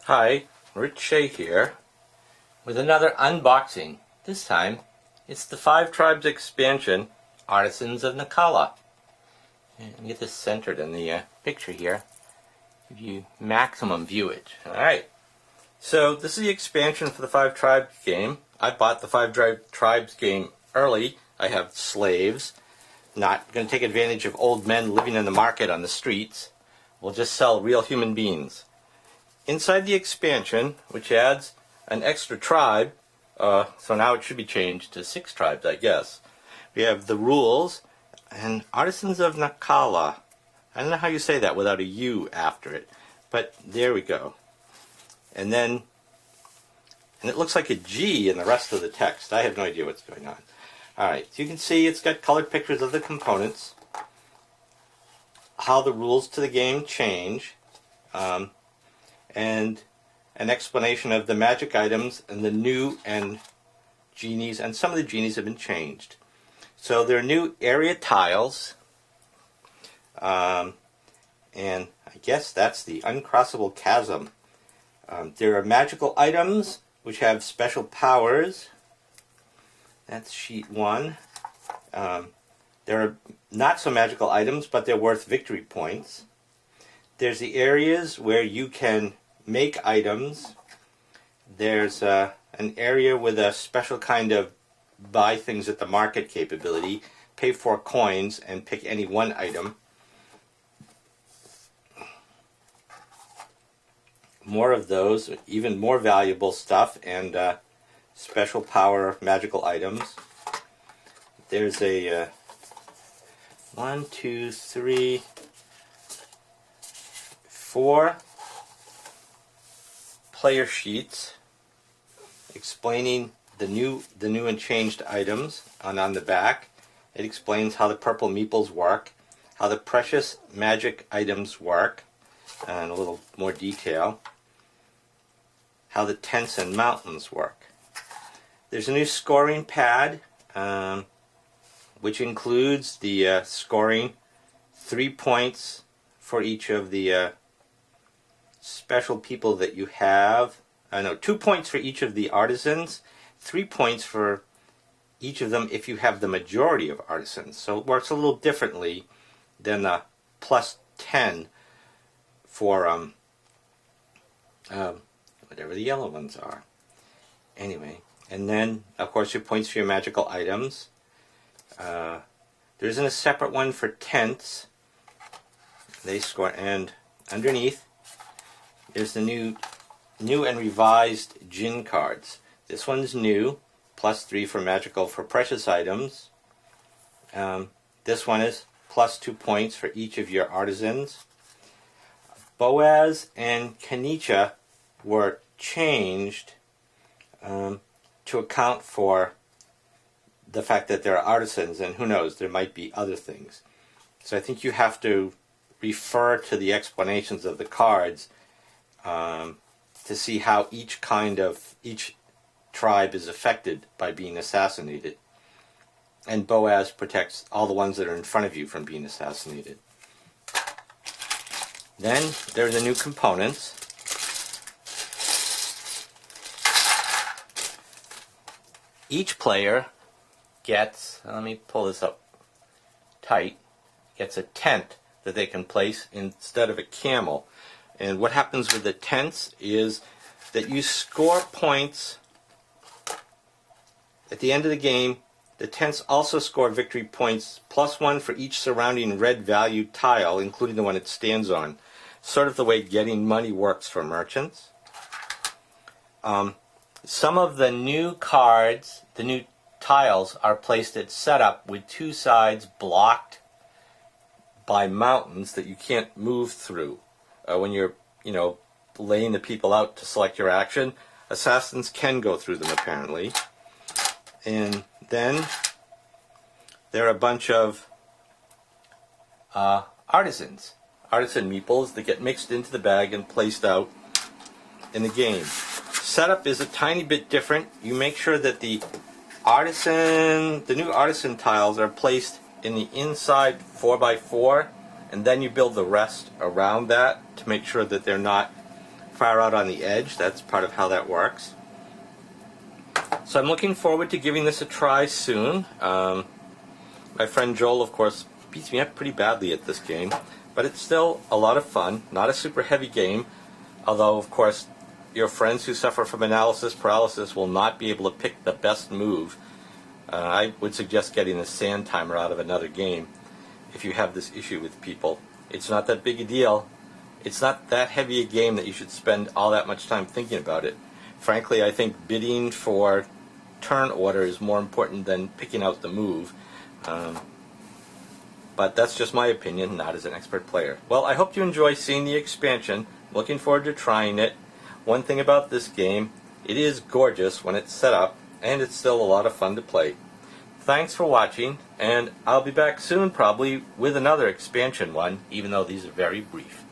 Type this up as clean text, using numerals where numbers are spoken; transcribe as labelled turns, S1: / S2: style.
S1: Hi, Rich Shea here with another unboxing. This time it's the 5 Tribes expansion, Artisans of Naqala. And get this centered in the picture here. Give you maximum viewage. Alright, so this is the expansion for the 5 Tribes game. I bought the 5 Tribes game early. I have slaves. Not going to take advantage of old men living in the market on the streets. We'll just sell real human beings. Inside the expansion, which adds an extra tribe, so now it should be changed to 6 tribes, I guess. We have the rules and Artisans of Naqala. I don't know how you say that without a U after it, but there we go. And it looks like a G in the rest of the text. I have no idea what's going on. Alright, so you can see it's got colored pictures of the components, how the rules to the game change, and an explanation of the magic items and the new and genies, and some of the genies have been changed. So there are new area tiles, and I guess that's the uncrossable chasm. There are magical items which have special powers. That's sheet 1. There are not so magical items, but they're worth victory points. There's the areas where you can make items. There's an area with a special kind of buy things at the market capability. Pay 4 coins and pick any one item. More of those, even more valuable stuff, and special power magical items. There's a 1, 2, 3, 4 player sheets explaining the new and changed items. On the back it explains how the purple meeples work, how the precious magic items work, and a little more detail, how the tents and mountains work. There's a new scoring pad, which includes the scoring 3 points for each of the special people that you have. 2 points for each of the artisans, 3 points for each of them if you have the majority of artisans. So it works a little differently than the plus 10 for whatever the yellow ones are. Anyway, and then of course your points for your magical items. There isn't a separate one for tents. They score, and underneath there's the new and revised Jinn cards. This one's new, plus 3 for magical for precious items. This one is plus 2 points for each of your artisans. Boaz and Kanicha were changed to account for the fact that they're artisans, and who knows, there might be other things. So I think you have to refer to the explanations of the cards to see how each tribe is affected by being assassinated. And Boaz protects all the ones that are in front of you from being assassinated. Then there are the new components. Each player gets, let me pull this up tight, gets a tent that they can place instead of a camel. And what happens with the tents is that you score points at the end of the game. The tents also score victory points, plus 1 for each surrounding red valued tile, including the one it stands on. Sort of the way getting money works for merchants. Some of the new cards, the new tiles, are placed at setup with 2 sides blocked by mountains that you can't move through. When you're, laying the people out to select your action, assassins can go through them apparently. And then there are a bunch of artisan meeples that get mixed into the bag and placed out in the game. Setup is a tiny bit different. You make sure that the new artisan tiles are placed in the inside 4x4, and then you build the rest around that to make sure that they're not far out on the edge. That's part of how that works. So I'm looking forward to giving this a try soon. My friend Joel, of course, beats me up pretty badly at this game, but it's still a lot of fun. Not a super heavy game, although, of course, your friends who suffer from analysis paralysis will not be able to pick the best move. I would suggest getting the sand timer out of another game if you have this issue with people. It's not that big a deal. It's not that heavy a game that you should spend all that much time thinking about it. Frankly, I think bidding for turn order is more important than picking out the move. But that's just my opinion, not as an expert player. Well, I hope you enjoy seeing the expansion. Looking forward to trying it. One thing about this game, it is gorgeous when it's set up, and it's still a lot of fun to play. Thanks for watching, and I'll be back soon probably with another expansion one, even though these are very brief.